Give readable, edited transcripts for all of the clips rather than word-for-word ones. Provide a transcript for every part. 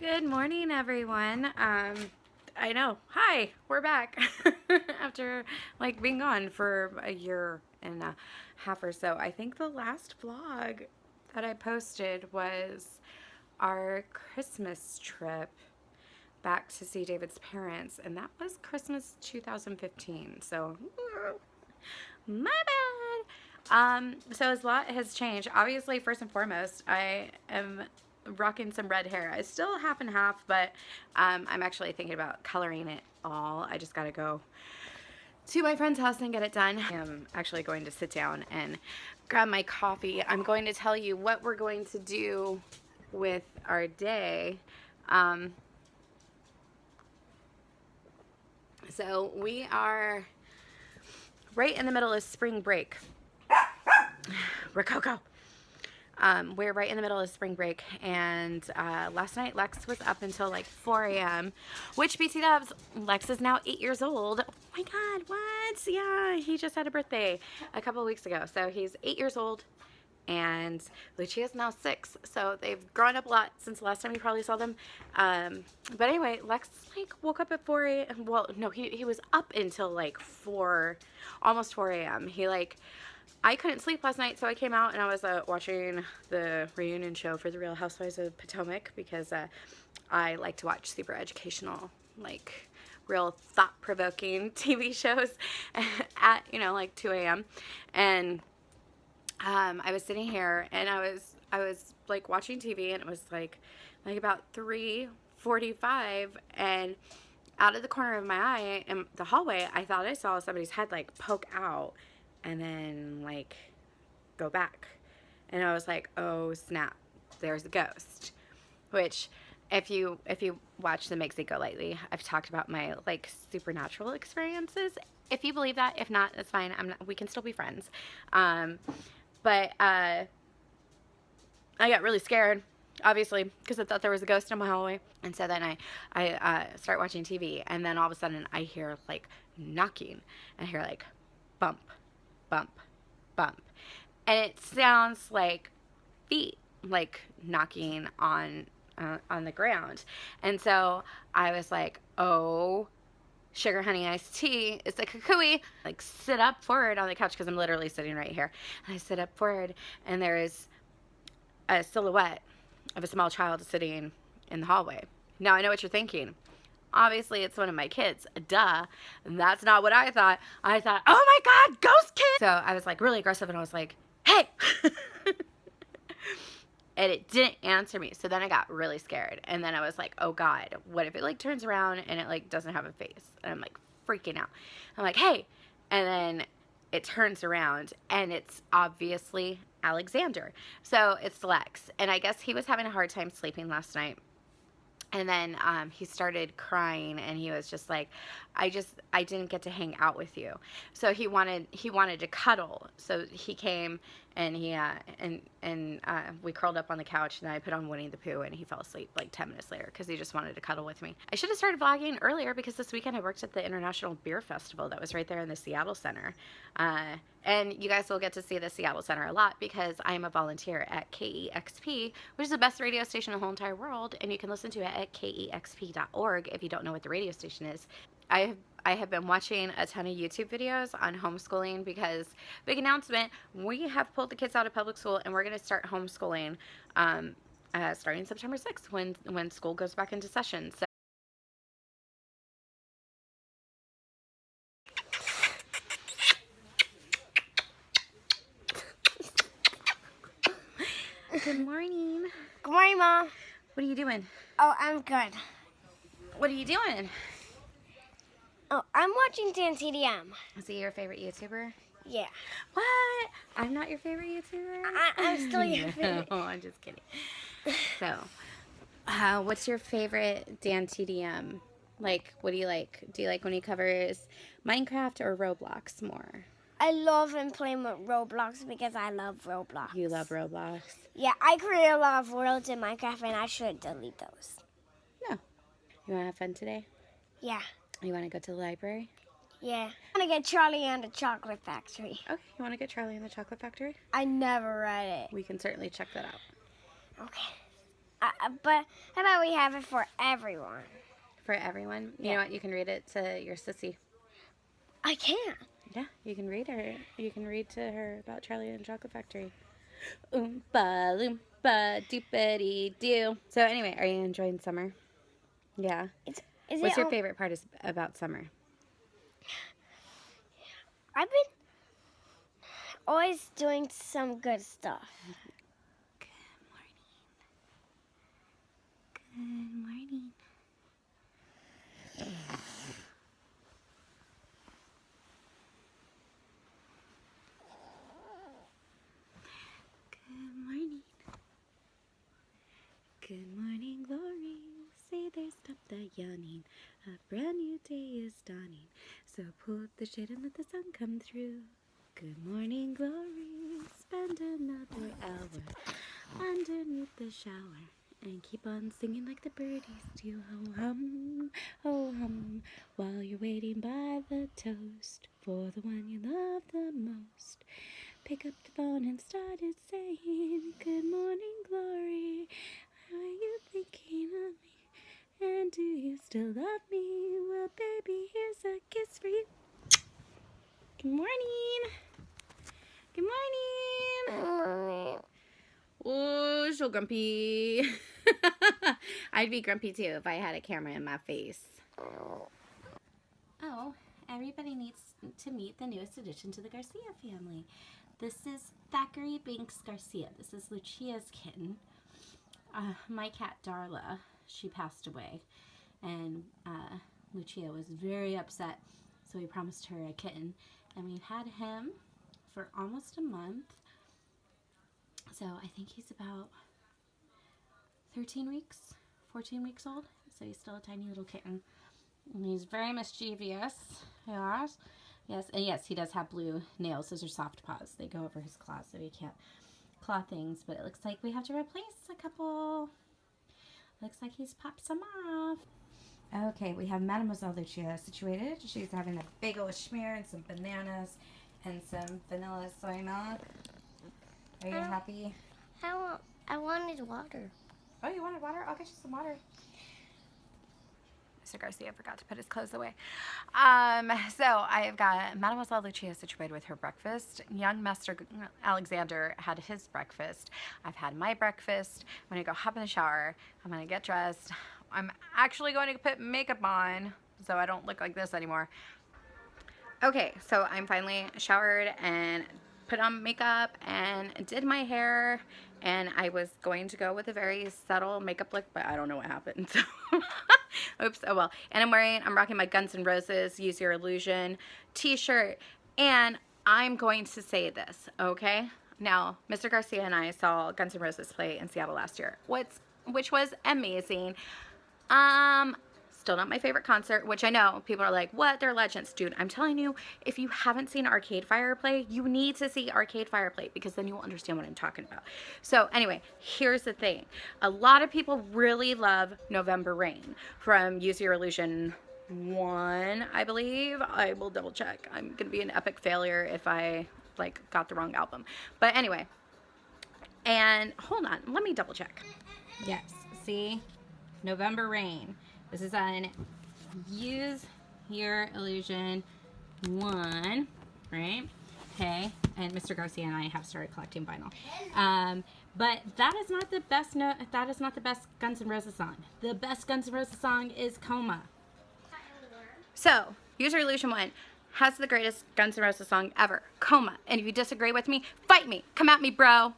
Good morning, everyone. I know. Hi, we're back after like being gone for a year and a half or so. I think the last vlog that I posted was our Christmas trip back to see David's parents, and that was Christmas 2015. So, my bad. So a lot has changed. Obviously, first and foremost, I am rocking some red hair. I still half and half, but I'm actually thinking about coloring it all. I just gotta go to my friend's house and get it done. I'm actually going to sit down and grab my coffee. I'm going to tell you what we're going to do with our day. So we are right in the middle of spring break. Rococo. We're right in the middle of spring break, and last night Lex was up until like 4 a.m. Which, BT Dubs, Lex is now 8 years old. Oh my God, what? Yeah, he just had a birthday a couple of weeks ago, so he's 8 years old, and Lucia's now 6. So they've grown up a lot since the last time you probably saw them. But anyway, Lex like woke up at 4 a.m. Well, no, he was up until like 4, almost 4 a.m. I couldn't sleep last night, so I came out and I was watching the reunion show for The Real Housewives of Potomac because I like to watch super educational, like real thought-provoking TV shows at, like 2 a.m. And I was sitting here and I was like watching TV, and it was like about 3:45, and out of the corner of my eye in the hallway, I thought I saw somebody's head like poke out and then like go back, and I was like, oh snap, there's a ghost. Which, if you watch the Makes It Go Lightly, I've talked about my like supernatural experiences. If you believe that, if not, that's fine. We can still be friends. But I got really scared, obviously, because I thought there was a ghost in my hallway. And so then I start watching TV, and then all of a sudden I hear like knocking, and I hear like bump, bump, bump. And it sounds like feet, like knocking on the ground. And so I was like, oh, sugar honey iced tea, it's a kukui. Like, sit up forward on the couch, because I'm literally sitting right here. And I sit up forward, and there is a silhouette of a small child sitting in the hallway. Now, I know what you're thinking. Obviously, it's one of my kids. Duh. That's not what I thought. I thought, oh my God, ghost kid! So I was like really aggressive, and I was like, hey! And it didn't answer me. So then I got really scared. And then I was like, oh God, what if it like turns around and it like doesn't have a face? And I'm like freaking out. I'm like, hey. And then it turns around, and it's obviously Alexander. So it's Lex. And I guess he was having a hard time sleeping last night. And then he started crying, and he was just like, I didn't get to hang out with you. So he wanted to cuddle. So he came, and we curled up on the couch, and then I put on Winnie the Pooh, and he fell asleep like 10 minutes later because he just wanted to cuddle with me. I should have started vlogging earlier, because this weekend I worked at the International Beer Festival that was right there in the Seattle Center. And you guys will get to see the Seattle Center a lot, because I am a volunteer at KEXP, which is the best radio station in the whole entire world, and you can listen to it at kexp.org if you don't know what the radio station is. I have been watching a ton of YouTube videos on homeschooling, because, big announcement, we have pulled the kids out of public school, and we're going to start homeschooling starting September 6th when school goes back into session. So good morning. Good morning, Mom. What are you doing? Oh, I'm good. What are you doing? Oh, I'm watching Dan TDM. Is he your favorite YouTuber? Yeah. What? I'm not your favorite YouTuber? I'm still your favorite. No, I'm just kidding. So, what's your favorite Dan TDM? Like, what do you like? Do you like when he covers Minecraft or Roblox more? I love him playing with Roblox because I love Roblox. You love Roblox? Yeah, I create a lot of worlds in Minecraft, and I should delete those. No. You want to have fun today? Yeah. You want to go to the library? Yeah. I want to get Charlie and the Chocolate Factory. Okay, you want to get Charlie and the Chocolate Factory? I never read it. We can certainly check that out. Okay. But how about we have it for everyone? For everyone? You Yeah. know what? You can read it to your sissy. I can't. Yeah, you can read her. You can read to her about Charlie and the Chocolate Factory. Oompa loompa doopity doo. So anyway, are you enjoying summer? Yeah. What's your favorite part about summer? I've been always doing some good stuff. Good morning. Good morning. Good morning. Good morning, glory. Say there's stop the yawning. A brand new day is dawning. So pull up the shade and let the sun come through. Good morning, glory. Spend another hour underneath the shower. And keep on singing like the birdies do. Ho hum, while you're waiting by the toast for the one you love the most. Pick up the phone and started saying, good morning, glory. Are you thinking of me? And do you still love me? Well, baby, here's a kiss for you. Good morning. Good morning. Oh, so grumpy. I'd be grumpy too if I had a camera in my face. Oh, everybody needs to meet the newest addition to the Garcia family. This is Thackeray Banks Garcia. This is Lucia's kitten. My cat Darla, she passed away, and Lucia was very upset, so we promised her a kitten, and we've had him for almost a month. So I think he's about 13 weeks, 14 weeks old, so he's still a tiny little kitten. And he's very mischievous. Yes. Yes, and yes, he does have blue nails. Those are soft paws. They go over his claws, so he can't claw things. But it looks like we have to replace a couple. Looks like he's popped some off. Okay, we have Mademoiselle Lucia situated. She's having a big old schmear and some bananas and some vanilla soy milk. Are you happy? I wanted water. Oh, you wanted water? I'll get you some water. Mr. Garcia forgot to put his clothes away. So I have got Mademoiselle Lucia situated with her breakfast. Young Master Alexander had his breakfast. I've had my breakfast. I'm going to go hop in the shower. I'm going to get dressed. I'm actually going to put makeup on so I don't look like this anymore. Okay, so I'm finally showered and put on makeup and did my hair, and I was going to go with a very subtle makeup look, but I don't know what happened, so oops, oh well. And I'm rocking my Guns N' Roses Use Your Illusion t-shirt, and I'm going to say this, okay? Now, Mr. Garcia and I saw Guns N' Roses play in Seattle last year, which was amazing. Still not my favorite concert, which I know people are like, what? They're legends. Dude, I'm telling you, if you haven't seen Arcade Fire play, you need to see Arcade Fire play, because then you will understand what I'm talking about. So anyway, here's the thing. A lot of people really love November Rain from Use Your Illusion 1, I believe. I will double check. I'm going to be an epic failure if I got the wrong album. But anyway, and hold on, let me double check. Yes, see? November Rain. This is on Use Your Illusion 1, right? Okay, and Mr. Garcia and I have started collecting vinyl. But that is not the best. That is not the best Guns N' Roses song. The best Guns N' Roses song is Coma. So, Use Your Illusion 1 has the greatest Guns N' Roses song ever, Coma. And if you disagree with me, fight me. Come at me, bro.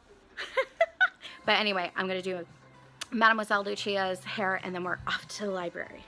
But anyway, I'm gonna do Mademoiselle Lucia's hair, and then we're off to the library.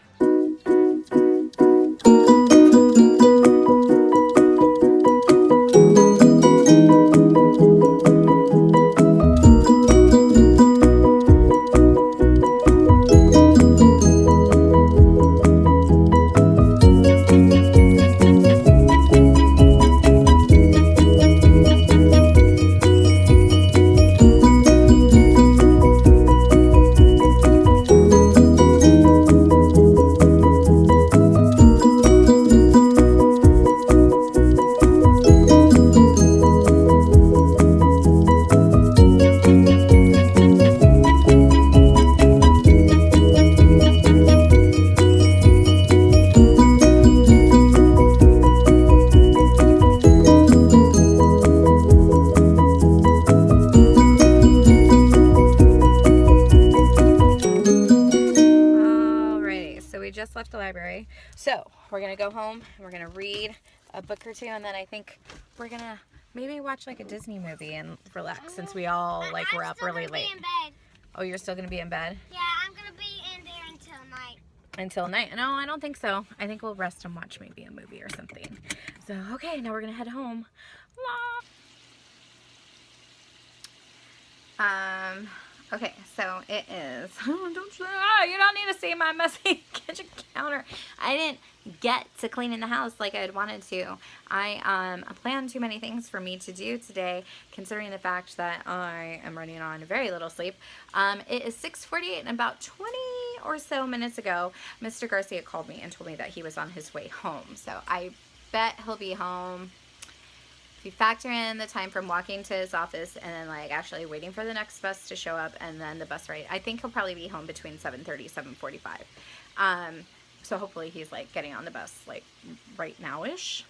just left the library. So we're going to go home. We're going to read a book or two. And then I think we're going to maybe watch like a Disney movie and relax since we all like were up really late. I'm still gonna be in bed. Oh, you're still going to be in bed? Yeah, I'm gonna be in there until night. Until night? No, I don't think so. I think we'll rest and watch maybe a movie or something. So, okay, now we're going to head home. Okay, so it is, you don't need to see my messy kitchen counter. I didn't get to cleaning the house like I had wanted to. I planned too many things for me to do today, considering the fact that I am running on very little sleep. It is 6:48, and about 20 or so minutes ago, Mr. Garcia called me and told me that he was on his way home. So I bet he'll be home. If you factor in the time from walking to his office and then like actually waiting for the next bus to show up and then the bus ride, I think he'll probably be home between 7:30, 7:45. So hopefully he's like getting on the bus like right now-ish.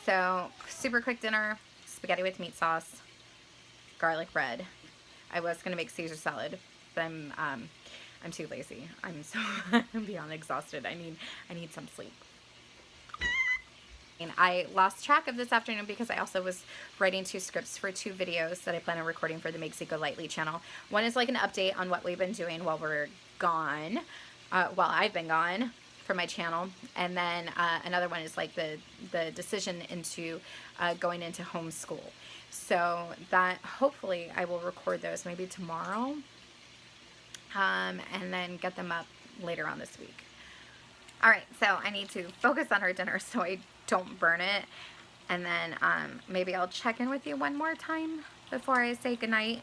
So super quick dinner, spaghetti with meat sauce, garlic bread. I was gonna make Caesar salad, but I'm too lazy. I'm beyond exhausted. I need some sleep. I lost track of this afternoon because I also was writing 2 scripts for 2 videos that I plan on recording for the Makes It Go Lightly channel. One is like an update on what we've been doing while we're gone, while I've been gone for my channel, and then another one is like the decision into going into homeschool. So that hopefully I will record those maybe tomorrow, and then get them up later on this week. All right, so I need to focus on our dinner so I don't burn it, and then maybe I'll check in with you one more time before I say goodnight.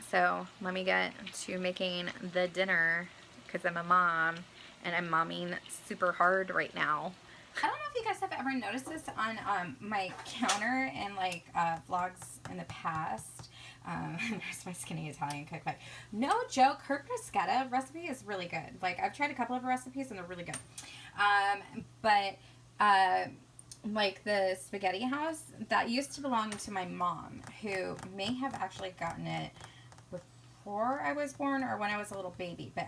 So let me get to making the dinner because I'm a mom and I'm momming super hard right now. I don't know if you guys have ever noticed this on my counter and like vlogs in the past. There's my skinny Italian cookbook. No joke, her bruschetta recipe is really good. Like I've tried a couple of her recipes and they're really good. But like the spaghetti house, that used to belong to my mom, who may have actually gotten it before I was born or when I was a little baby. But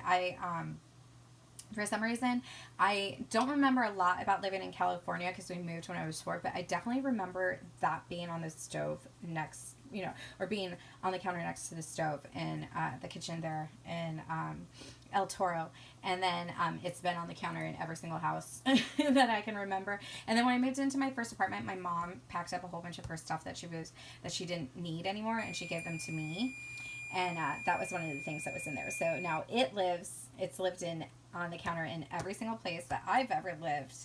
for some reason, I don't remember a lot about living in California because we moved when I was 4, but I definitely remember that being on the stove next, or being on the counter next to the stove in the kitchen there in El Toro. And then it's been on the counter in every single house that I can remember. And then when I moved into my first apartment, my mom packed up a whole bunch of her stuff that she didn't need anymore, and she gave them to me. And that was one of the things that was in there. So now it's lived in on the counter in every single place that I've ever lived.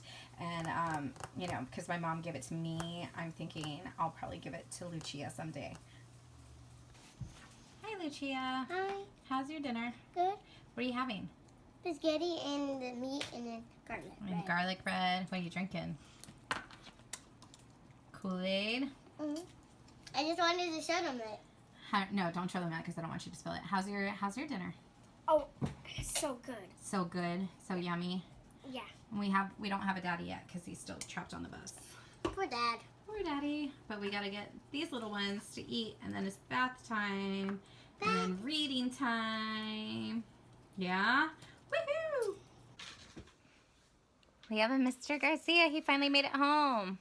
And, because my mom gave it to me, I'm thinking I'll probably give it to Lucia someday. Hi, Lucia. Hi. How's your dinner? Good. What are you having? Spaghetti and the meat and then garlic bread. And garlic bread. What are you drinking? Kool-Aid? Mm-hmm. I just wanted to show them that. No, don't show them that because I don't want you to spill it. How's your dinner? Oh, it's so good. So good. So yummy. Yeah. We don't have a daddy yet because he's still trapped on the bus. Poor Dad. Poor daddy. But we got to get these little ones to eat, and then it's bath time, and then reading time. Yeah? Woohoo! We have a Mr. Garcia. He finally made it home.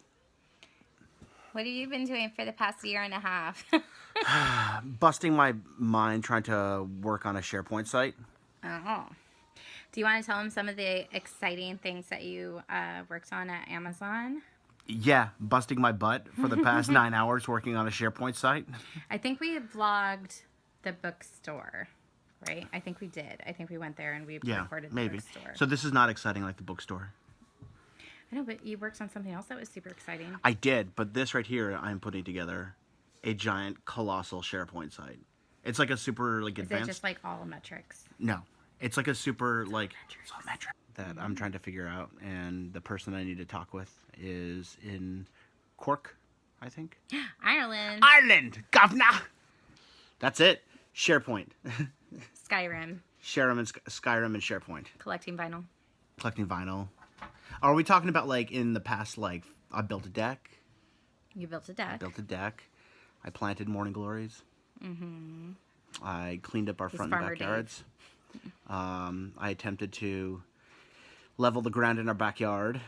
What have you been doing for the past year and a half? Busting my mind trying to work on a SharePoint site. Oh. Do you want to tell them some of the exciting things that you worked on at Amazon? Yeah, busting my butt for the past 9 hours working on a SharePoint site. I think we vlogged the bookstore, right? I think we did. I think we went there and we recorded the bookstore. So this is not exciting like the bookstore. I know, but you worked on something else that was super exciting. I did, but this right here, I'm putting together a giant, colossal SharePoint site. It's like a super, like, advanced... Is it just, like, all metrics? No. It's like a super, like, metric that I'm trying to figure out, and the person I need to talk with is in Cork, I think. Ireland. Ireland! Governor! That's it. SharePoint. Skyrim. Skyrim and SharePoint. Collecting vinyl. Collecting vinyl. Are we talking about, like, in the past, like, I built a deck? You built a deck. I built a deck. I planted morning glories. Mm-hmm. I cleaned up our front and backyards. I attempted to level the ground in our backyard.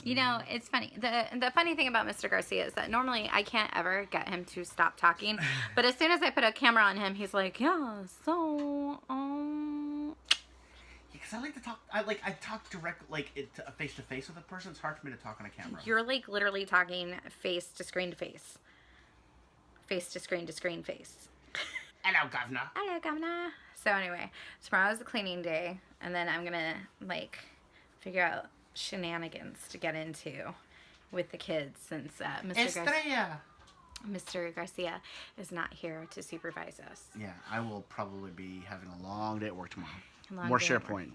You know, it's funny. The funny thing about Mr. Garcia is that normally I can't ever get him to stop talking, but as soon as I put a camera on him, he's like, yeah, so Because I like to talk. I talk direct, face to face with a person. It's hard for me to talk on a camera. you're like literally talking face to screen to face. Face to screen to screen face. Hello, governor. Hello, governor. So anyway, tomorrow's the cleaning day, and then I'm gonna like figure out shenanigans to get into with the kids since Mr. Garcia is not here to supervise us. Yeah, I will probably be having a long day at work tomorrow. Long More day at SharePoint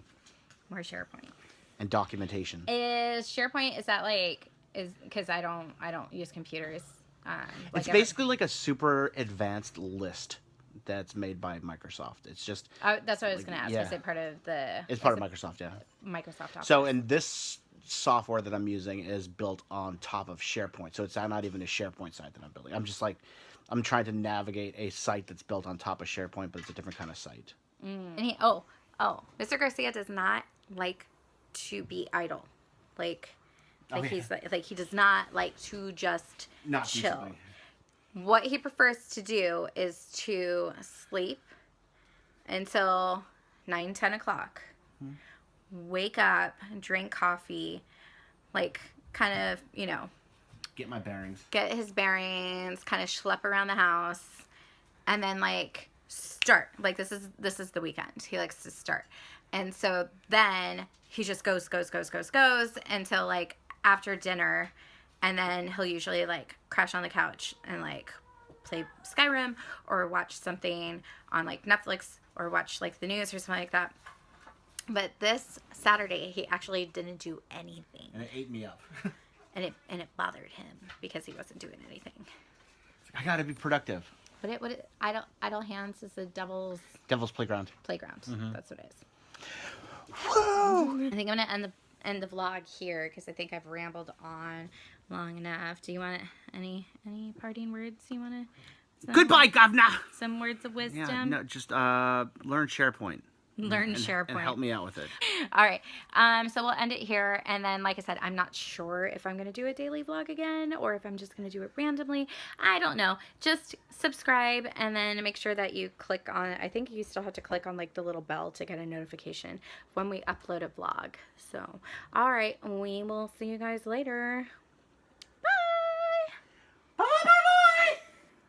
More SharePoint. and documentation. Is SharePoint, is that like, is because I don't use computers. It's basically like a super advanced list that's made by Microsoft. It's just that's what I was going to ask. yeah. Is it part of the? It's part of Microsoft, yeah. Microsoft Office. So, and this software that I'm using is built on top of SharePoint. So it's not even a SharePoint site that I'm building. I'm just like, I'm trying to navigate a site that's built on top of SharePoint, but it's a different kind of site. And Mr. Garcia does not like to be idle. He's like he does not like to just Not chill. decently. What he prefers to do is to sleep until 9-10 o'clock. Wake up, drink coffee, like kind of, Get my bearings. get his bearings, kind of schlep around the house, and then like start. Like this is the weekend. He likes to start. And so then he just goes until like after dinner, and then he'll usually like crash on the couch and like play Skyrim or watch something on like Netflix or watch like the news or something like that. But this Saturday he actually didn't do anything. And it ate me up. And it bothered him because he wasn't doing anything. I gotta be productive. But idle hands is the devil's Playground. playground. That's what it is. Whoa! I think I'm gonna end the vlog here because I think I've rambled on long enough. Do you want any parting words? You want to? Goodbye, governor. Some words of wisdom. Yeah, no, just learn SharePoint. Learn SharePoint. And help me out with it. All right. So we'll end it here. And then, like I said, I'm not sure if I'm going to do a daily vlog again or if I'm just going to do it randomly. I don't know. Just subscribe and then make sure that you click on, I think you still have to click on like the little bell to get a notification when we upload a vlog. So, all right. We will see you guys later.